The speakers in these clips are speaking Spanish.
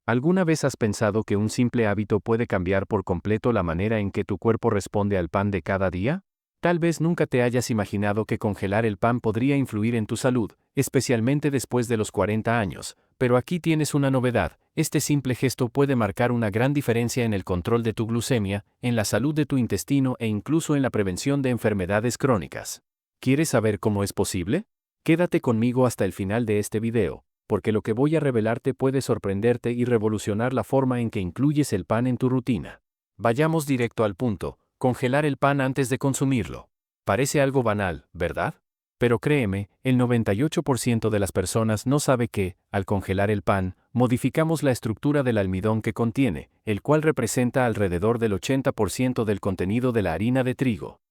¿Alguna vez has pensado que un simple hábito puede cambiar por completo la manera en que tu cuerpo responde al pan de cada día? Tal vez nunca te hayas imaginado que congelar el pan podría influir en tu salud, especialmente después de los 40 años, pero aquí tienes una novedad: este simple gesto puede marcar una gran diferencia en el control de tu glucemia, en la salud de tu intestino e incluso en la prevención de enfermedades crónicas. ¿Quieres saber cómo es posible? Quédate conmigo hasta el final de este video, porque lo que voy a revelarte puede sorprenderte y revolucionar la forma en que incluyes el pan en tu rutina. Vayamos directo al punto: congelar el pan antes de consumirlo. Parece algo banal, ¿verdad? Pero créeme, el 98% de las personas no sabe que, al congelar el pan, modificamos la estructura del almidón que contiene, el cual representa alrededor del 80% del contenido de la harina de trigo.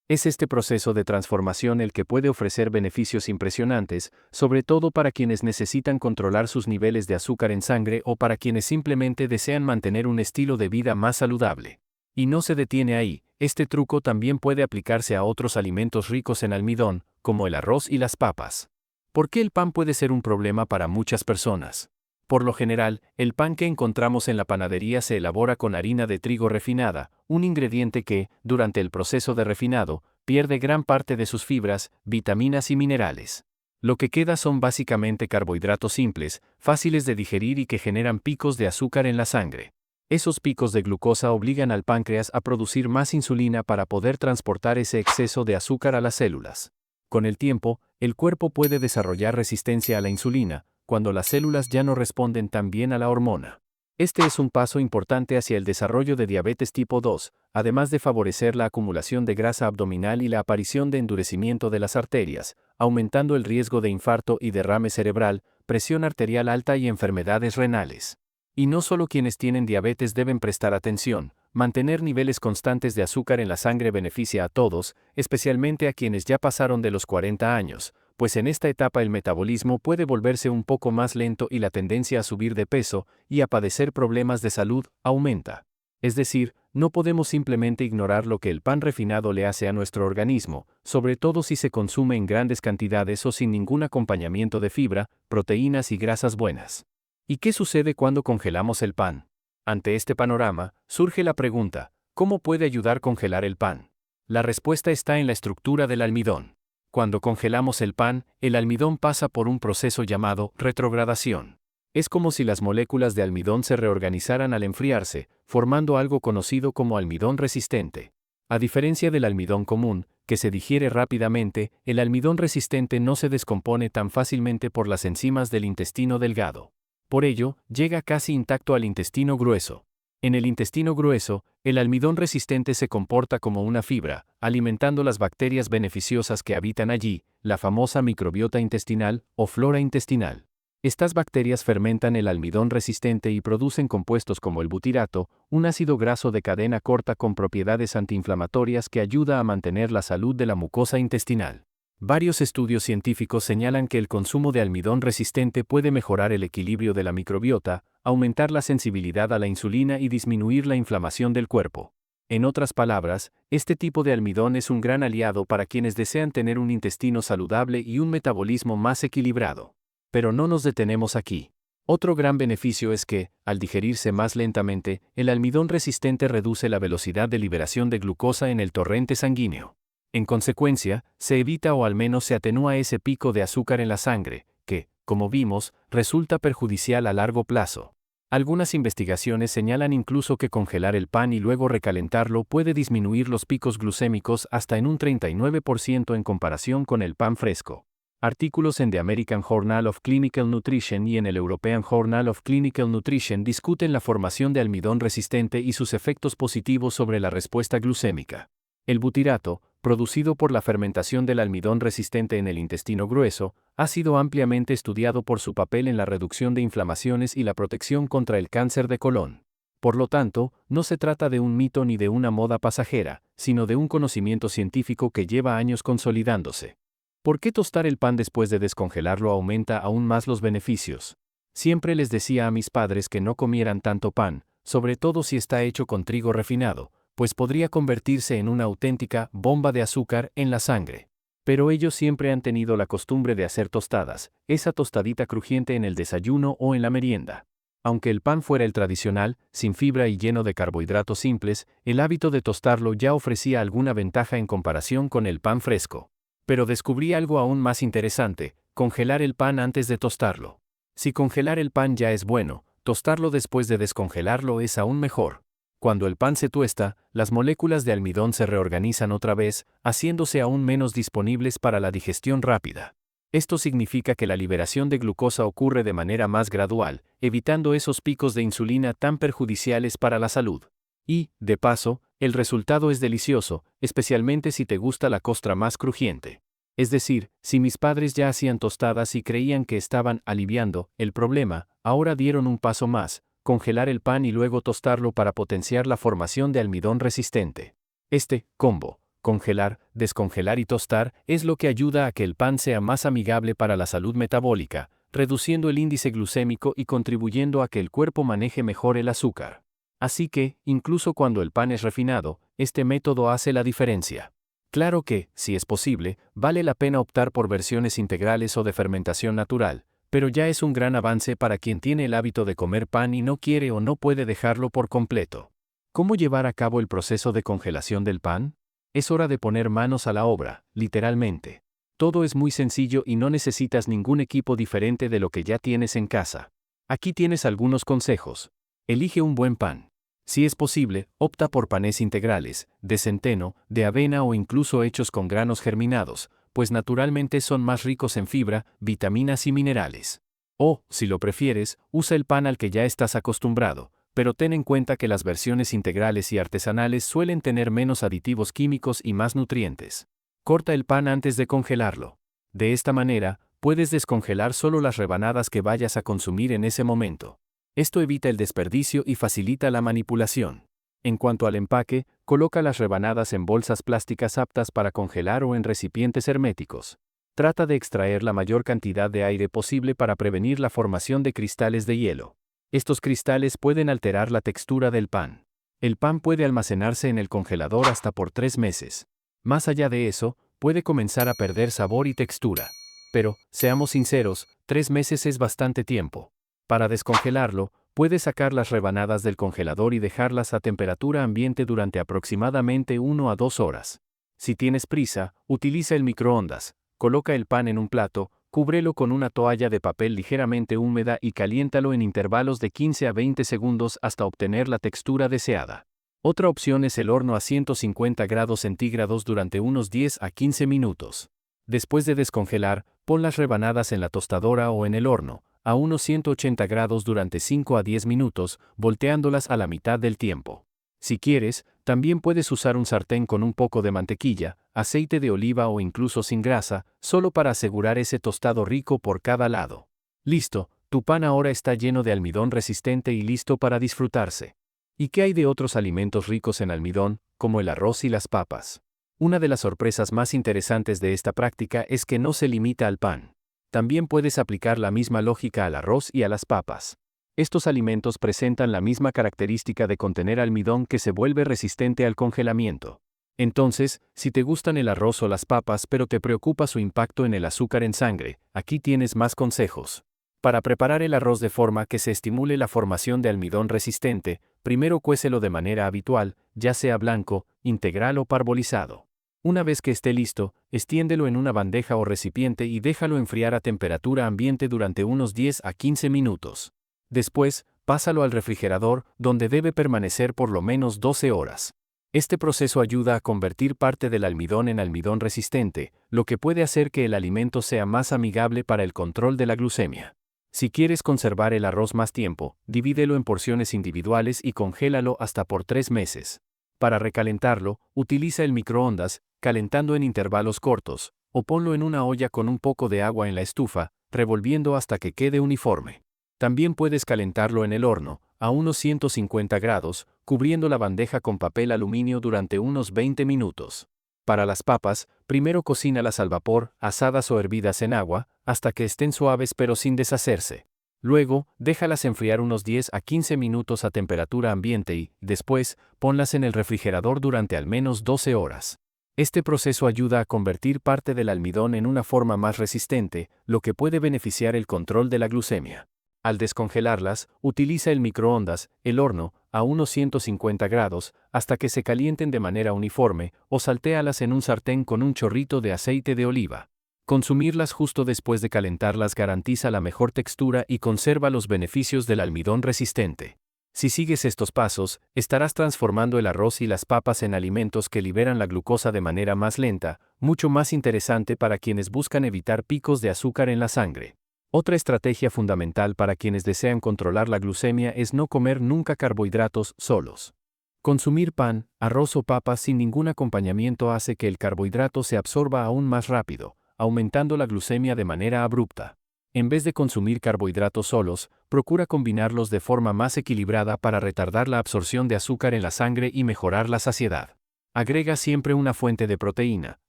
Es este proceso de transformación el que puede ofrecer beneficios impresionantes, sobre todo para quienes necesitan controlar sus niveles de azúcar en sangre o para quienes simplemente desean mantener un estilo de vida más saludable. Y no se detiene ahí: este truco también puede aplicarse a otros alimentos ricos en almidón, como el arroz y las papas. ¿Por qué el pan puede ser un problema para muchas personas? Por lo general, el pan que encontramos en la panadería se elabora con harina de trigo refinada, un ingrediente que, durante el proceso de refinado, pierde gran parte de sus fibras, vitaminas y minerales. Lo que queda son básicamente carbohidratos simples, fáciles de digerir y que generan picos de azúcar en la sangre. Esos picos de glucosa obligan al páncreas a producir más insulina para poder transportar ese exceso de azúcar a las células. Con el tiempo, el cuerpo puede desarrollar resistencia a la insulina, cuando las células ya no responden tan bien a la hormona. Este es un paso importante hacia el desarrollo de diabetes tipo 2, además de favorecer la acumulación de grasa abdominal y la aparición de endurecimiento de las arterias, aumentando el riesgo de infarto y derrame cerebral, presión arterial alta y enfermedades renales. Y no solo quienes tienen diabetes deben prestar atención: mantener niveles constantes de azúcar en la sangre beneficia a todos, especialmente a quienes ya pasaron de los 40 años, pues en esta etapa el metabolismo puede volverse un poco más lento y la tendencia a subir de peso y a padecer problemas de salud aumenta. Es decir, no podemos simplemente ignorar lo que el pan refinado le hace a nuestro organismo, sobre todo si se consume en grandes cantidades o sin ningún acompañamiento de fibra, proteínas y grasas buenas. ¿Y qué sucede cuando congelamos el pan? Ante este panorama, surge la pregunta: ¿cómo puede ayudar congelar el pan? La respuesta está en la estructura del almidón. Cuando congelamos el pan, el almidón pasa por un proceso llamado retrogradación. Es como si las moléculas de almidón se reorganizaran al enfriarse, formando algo conocido como almidón resistente. A diferencia del almidón común, que se digiere rápidamente, el almidón resistente no se descompone tan fácilmente por las enzimas del intestino delgado. Por ello, llega casi intacto al intestino grueso. En el intestino grueso, el almidón resistente se comporta como una fibra, alimentando las bacterias beneficiosas que habitan allí, la famosa microbiota intestinal o flora intestinal. Estas bacterias fermentan el almidón resistente y producen compuestos como el butirato, un ácido graso de cadena corta con propiedades antiinflamatorias que ayuda a mantener la salud de la mucosa intestinal. Varios estudios científicos señalan que el consumo de almidón resistente puede mejorar el equilibrio de la microbiota, aumentar la sensibilidad a la insulina y disminuir la inflamación del cuerpo. En otras palabras, este tipo de almidón es un gran aliado para quienes desean tener un intestino saludable y un metabolismo más equilibrado. Pero no nos detenemos aquí. Otro gran beneficio es que, al digerirse más lentamente, el almidón resistente reduce la velocidad de liberación de glucosa en el torrente sanguíneo. En consecuencia, se evita o al menos se atenúa ese pico de azúcar en la sangre, que, como vimos, resulta perjudicial a largo plazo. Algunas investigaciones señalan incluso que congelar el pan y luego recalentarlo puede disminuir los picos glucémicos hasta en un 39% en comparación con el pan fresco. Artículos en The American Journal of Clinical Nutrition y en el European Journal of Clinical Nutrition discuten la formación de almidón resistente y sus efectos positivos sobre la respuesta glucémica. El butirato, producido por la fermentación del almidón resistente en el intestino grueso, ha sido ampliamente estudiado por su papel en la reducción de inflamaciones y la protección contra el cáncer de colon. Por lo tanto, no se trata de un mito ni de una moda pasajera, sino de un conocimiento científico que lleva años consolidándose. ¿Por qué tostar el pan después de descongelarlo aumenta aún más los beneficios? Siempre les decía a mis padres que no comieran tanto pan, sobre todo si está hecho con trigo refinado, pues podría convertirse en una auténtica bomba de azúcar en la sangre. Pero ellos siempre han tenido la costumbre de hacer tostadas, esa tostadita crujiente en el desayuno o en la merienda. Aunque el pan fuera el tradicional, sin fibra y lleno de carbohidratos simples, el hábito de tostarlo ya ofrecía alguna ventaja en comparación con el pan fresco. Pero descubrí algo aún más interesante: congelar el pan antes de tostarlo. Si congelar el pan ya es bueno, tostarlo después de descongelarlo es aún mejor. Cuando el pan se tuesta, las moléculas de almidón se reorganizan otra vez, haciéndose aún menos disponibles para la digestión rápida. Esto significa que la liberación de glucosa ocurre de manera más gradual, evitando esos picos de insulina tan perjudiciales para la salud. Y, de paso, el resultado es delicioso, especialmente si te gusta la costra más crujiente. Es decir, si mis padres ya hacían tostadas y creían que estaban aliviando el problema, ahora dieron un paso más: congelar el pan y luego tostarlo para potenciar la formación de almidón resistente. Este combo, congelar, descongelar y tostar, es lo que ayuda a que el pan sea más amigable para la salud metabólica, reduciendo el índice glucémico y contribuyendo a que el cuerpo maneje mejor el azúcar. Así que, incluso cuando el pan es refinado, este método hace la diferencia. Claro que, si es posible, vale la pena optar por versiones integrales o de fermentación natural, pero ya es un gran avance para quien tiene el hábito de comer pan y no quiere o no puede dejarlo por completo. ¿Cómo llevar a cabo el proceso de congelación del pan? Es hora de poner manos a la obra, literalmente. Todo es muy sencillo y no necesitas ningún equipo diferente de lo que ya tienes en casa. Aquí tienes algunos consejos. Elige un buen pan. Si es posible, opta por panes integrales, de centeno, de avena o incluso hechos con granos germinados, pues naturalmente son más ricos en fibra, vitaminas y minerales. O, si lo prefieres, usa el pan al que ya estás acostumbrado, pero ten en cuenta que las versiones integrales y artesanales suelen tener menos aditivos químicos y más nutrientes. Corta el pan antes de congelarlo. De esta manera, puedes descongelar solo las rebanadas que vayas a consumir en ese momento. Esto evita el desperdicio y facilita la manipulación. En cuanto al empaque, coloca las rebanadas en bolsas plásticas aptas para congelar o en recipientes herméticos. Trata de extraer la mayor cantidad de aire posible para prevenir la formación de cristales de hielo. Estos cristales pueden alterar la textura del pan. El pan puede almacenarse en el congelador hasta por 3 meses. Más allá de eso, puede comenzar a perder sabor y textura. Pero, seamos sinceros, 3 meses es bastante tiempo. Para descongelarlo, puedes sacar las rebanadas del congelador y dejarlas a temperatura ambiente durante aproximadamente 1 a 2 horas. Si tienes prisa, utiliza el microondas. Coloca el pan en un plato, cúbrelo con una toalla de papel ligeramente húmeda y caliéntalo en intervalos de 15 a 20 segundos hasta obtener la textura deseada. Otra opción es el horno a 150 grados centígrados durante unos 10 a 15 minutos. Después de descongelar, pon las rebanadas en la tostadora o en el horno, a unos 180 grados durante 5 a 10 minutos, volteándolas a la mitad del tiempo. Si quieres, también puedes usar un sartén con un poco de mantequilla, aceite de oliva o incluso sin grasa, solo para asegurar ese tostado rico por cada lado. Listo, tu pan ahora está lleno de almidón resistente y listo para disfrutarse. ¿Y qué hay de otros alimentos ricos en almidón, como el arroz y las papas? Una de las sorpresas más interesantes de esta práctica es que no se limita al pan. También puedes aplicar la misma lógica al arroz y a las papas. Estos alimentos presentan la misma característica de contener almidón que se vuelve resistente al congelamiento. Entonces, si te gustan el arroz o las papas pero te preocupa su impacto en el azúcar en sangre, aquí tienes más consejos. Para preparar el arroz de forma que se estimule la formación de almidón resistente, primero cuécelo de manera habitual, ya sea blanco, integral o parbolizado. Una vez que esté listo, extiéndelo en una bandeja o recipiente y déjalo enfriar a temperatura ambiente durante unos 10 a 15 minutos. Después, pásalo al refrigerador, donde debe permanecer por lo menos 12 horas. Este proceso ayuda a convertir parte del almidón en almidón resistente, lo que puede hacer que el alimento sea más amigable para el control de la glucemia. Si quieres conservar el arroz más tiempo, divídelo en porciones individuales y congélalo hasta por 3 meses. Para recalentarlo, utiliza el microondas, calentando en intervalos cortos, o ponlo en una olla con un poco de agua en la estufa, revolviendo hasta que quede uniforme. También puedes calentarlo en el horno, a unos 150 grados, cubriendo la bandeja con papel aluminio durante unos 20 minutos. Para las papas, primero cocínalas al vapor, asadas o hervidas en agua, hasta que estén suaves pero sin deshacerse. Luego, déjalas enfriar unos 10 a 15 minutos a temperatura ambiente y, después, ponlas en el refrigerador durante al menos 12 horas. Este proceso ayuda a convertir parte del almidón en una forma más resistente, lo que puede beneficiar el control de la glucemia. Al descongelarlas, utiliza el microondas, el horno, a unos 150 grados, hasta que se calienten de manera uniforme, o saltéalas en un sartén con un chorrito de aceite de oliva. Consumirlas justo después de calentarlas garantiza la mejor textura y conserva los beneficios del almidón resistente. Si sigues estos pasos, estarás transformando el arroz y las papas en alimentos que liberan la glucosa de manera más lenta, mucho más interesante para quienes buscan evitar picos de azúcar en la sangre. Otra estrategia fundamental para quienes desean controlar la glucemia es no comer nunca carbohidratos solos. Consumir pan, arroz o papas sin ningún acompañamiento hace que el carbohidrato se absorba aún más rápido, aumentando la glucemia de manera abrupta. En vez de consumir carbohidratos solos, procura combinarlos de forma más equilibrada para retardar la absorción de azúcar en la sangre y mejorar la saciedad. Agrega siempre una fuente de proteína,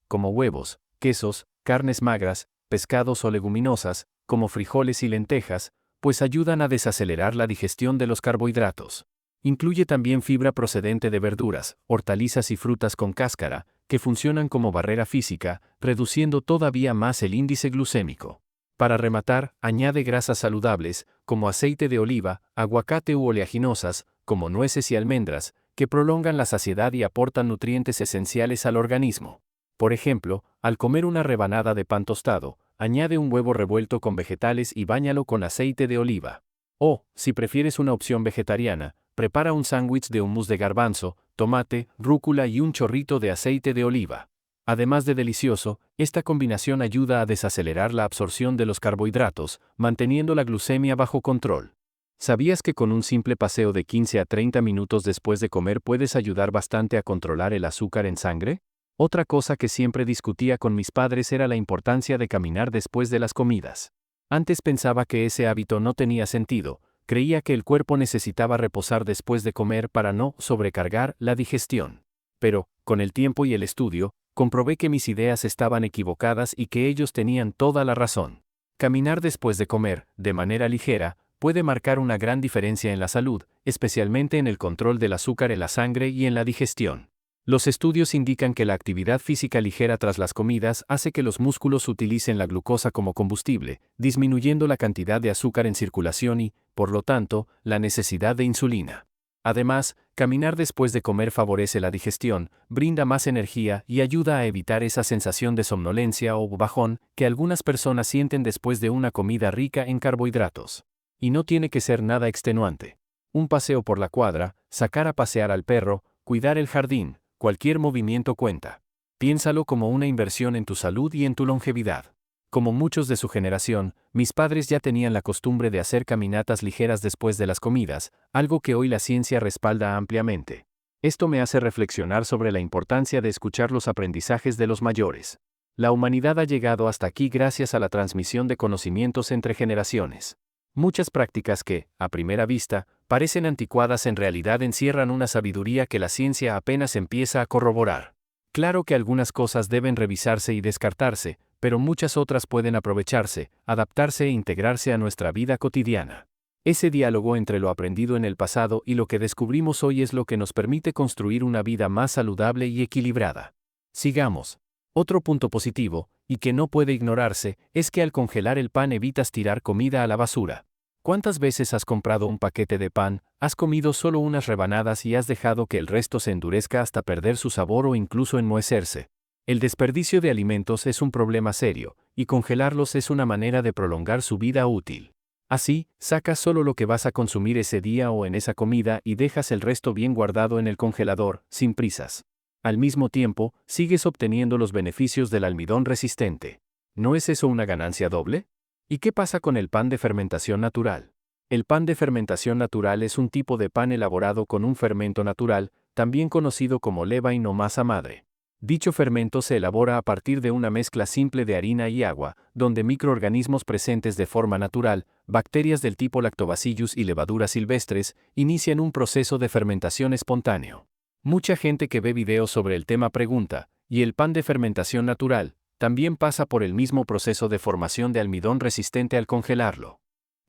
como huevos, quesos, carnes magras, pescados o leguminosas, como frijoles y lentejas, pues ayudan a desacelerar la digestión de los carbohidratos. Incluye también fibra procedente de verduras, hortalizas y frutas con cáscara, que funcionan como barrera física, reduciendo todavía más el índice glucémico. Para rematar, añade grasas saludables, como aceite de oliva, aguacate u oleaginosas, como nueces y almendras, que prolongan la saciedad y aportan nutrientes esenciales al organismo. Por ejemplo, al comer una rebanada de pan tostado, añade un huevo revuelto con vegetales y báñalo con aceite de oliva. O, si prefieres una opción vegetariana, prepara un sándwich de hummus de garbanzo, tomate, rúcula y un chorrito de aceite de oliva. Además de delicioso, esta combinación ayuda a desacelerar la absorción de los carbohidratos, manteniendo la glucemia bajo control. ¿Sabías que con un simple paseo de 15 a 30 minutos después de comer puedes ayudar bastante a controlar el azúcar en sangre? Otra cosa que siempre discutía con mis padres era la importancia de caminar después de las comidas. Antes pensaba que ese hábito no tenía sentido, creía que el cuerpo necesitaba reposar después de comer para no sobrecargar la digestión. Pero, con el tiempo y el estudio, comprobé que mis ideas estaban equivocadas y que ellos tenían toda la razón. Caminar después de comer, de manera ligera, puede marcar una gran diferencia en la salud, especialmente en el control del azúcar en la sangre y en la digestión. Los estudios indican que la actividad física ligera tras las comidas hace que los músculos utilicen la glucosa como combustible, disminuyendo la cantidad de azúcar en circulación y, por lo tanto, la necesidad de insulina. Además, caminar después de comer favorece la digestión, brinda más energía y ayuda a evitar esa sensación de somnolencia o bajón que algunas personas sienten después de una comida rica en carbohidratos. Y no tiene que ser nada extenuante. Un paseo por la cuadra, sacar a pasear al perro, cuidar el jardín, cualquier movimiento cuenta. Piénsalo como una inversión en tu salud y en tu longevidad. Como muchos de su generación, mis padres ya tenían la costumbre de hacer caminatas ligeras después de las comidas, algo que hoy la ciencia respalda ampliamente. Esto me hace reflexionar sobre la importancia de escuchar los aprendizajes de los mayores. La humanidad ha llegado hasta aquí gracias a la transmisión de conocimientos entre generaciones. Muchas prácticas que, a primera vista, parecen anticuadas en realidad encierran una sabiduría que la ciencia apenas empieza a corroborar. Claro que algunas cosas deben revisarse y descartarse, pero muchas otras pueden aprovecharse, adaptarse e integrarse a nuestra vida cotidiana. Ese diálogo entre lo aprendido en el pasado y lo que descubrimos hoy es lo que nos permite construir una vida más saludable y equilibrada. Sigamos. Otro punto positivo, y que no puede ignorarse, es que al congelar el pan evitas tirar comida a la basura. ¿Cuántas veces has comprado un paquete de pan, has comido solo unas rebanadas y has dejado que el resto se endurezca hasta perder su sabor o incluso enmohecerse? El desperdicio de alimentos es un problema serio, y congelarlos es una manera de prolongar su vida útil. Así, sacas solo lo que vas a consumir ese día o en esa comida y dejas el resto bien guardado en el congelador, sin prisas. Al mismo tiempo, sigues obteniendo los beneficios del almidón resistente. ¿No es eso una ganancia doble? ¿Y qué pasa con el pan de fermentación natural? El pan de fermentación natural es un tipo de pan elaborado con un fermento natural, también conocido como levain o masa madre. Dicho fermento se elabora a partir de una mezcla simple de harina y agua, donde microorganismos presentes de forma natural, bacterias del tipo Lactobacillus y levaduras silvestres, inician un proceso de fermentación espontáneo. Mucha gente que ve videos sobre el tema pregunta, ¿y el pan de fermentación natural también pasa por el mismo proceso de formación de almidón resistente al congelarlo?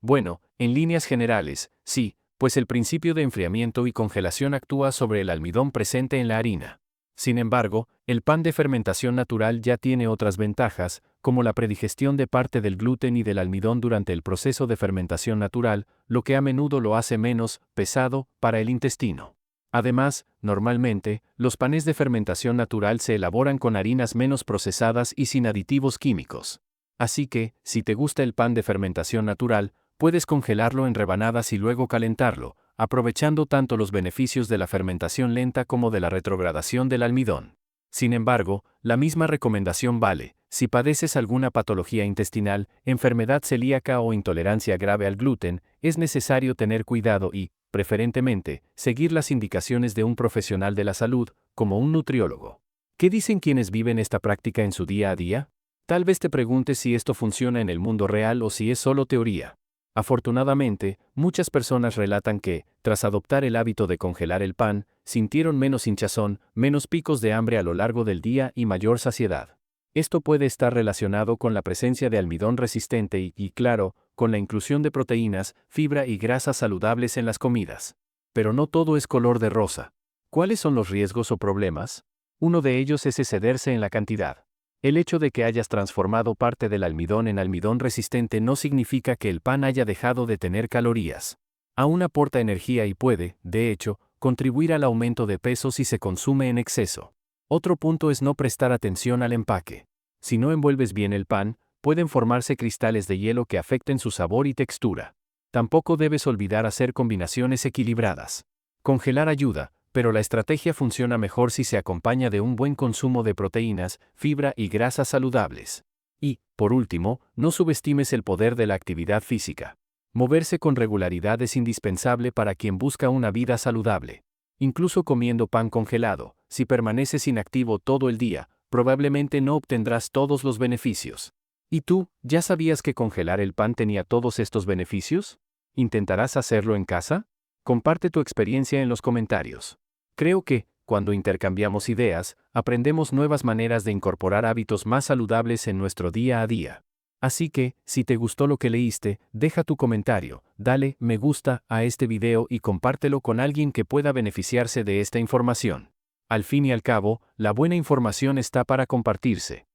Bueno, en líneas generales, sí, pues el principio de enfriamiento y congelación actúa sobre el almidón presente en la harina. Sin embargo, el pan de fermentación natural ya tiene otras ventajas, como la predigestión de parte del gluten y del almidón durante el proceso de fermentación natural, lo que a menudo lo hace menos pesado para el intestino. Además, normalmente, los panes de fermentación natural se elaboran con harinas menos procesadas y sin aditivos químicos. Así que, si te gusta el pan de fermentación natural, puedes congelarlo en rebanadas y luego calentarlo, aprovechando tanto los beneficios de la fermentación lenta como de la retrogradación del almidón. Sin embargo, la misma recomendación vale si padeces alguna patología intestinal, enfermedad celíaca o intolerancia grave al gluten. Es necesario tener cuidado y, preferentemente, seguir las indicaciones de un profesional de la salud, como un nutriólogo. ¿Qué dicen quienes viven esta práctica en su día a día? Tal vez te preguntes si esto funciona en el mundo real o si es solo teoría. Afortunadamente, muchas personas relatan que, tras adoptar el hábito de congelar el pan, sintieron menos hinchazón, menos picos de hambre a lo largo del día y mayor saciedad. Esto puede estar relacionado con la presencia de almidón resistente y, claro, con la inclusión de proteínas, fibra y grasas saludables en las comidas. Pero no todo es color de rosa. ¿Cuáles son los riesgos o problemas? Uno de ellos es excederse en la cantidad. El hecho de que hayas transformado parte del almidón en almidón resistente no significa que el pan haya dejado de tener calorías. Aún aporta energía y puede, de hecho, contribuir al aumento de peso si se consume en exceso. Otro punto es no prestar atención al empaque. Si no envuelves bien el pan, pueden formarse cristales de hielo que afecten su sabor y textura. Tampoco debes olvidar hacer combinaciones equilibradas. Congelar ayuda, pero la estrategia funciona mejor si se acompaña de un buen consumo de proteínas, fibra y grasas saludables. Y, por último, no subestimes el poder de la actividad física. Moverse con regularidad es indispensable para quien busca una vida saludable. Incluso comiendo pan congelado, si permaneces inactivo todo el día, probablemente no obtendrás todos los beneficios. ¿Y tú, ya sabías que congelar el pan tenía todos estos beneficios? ¿Intentarás hacerlo en casa? Comparte tu experiencia en los comentarios. Creo que, cuando intercambiamos ideas, aprendemos nuevas maneras de incorporar hábitos más saludables en nuestro día a día. Así que, si te gustó lo que leíste, deja tu comentario, dale me gusta a este video y compártelo con alguien que pueda beneficiarse de esta información. Al fin y al cabo, la buena información está para compartirse.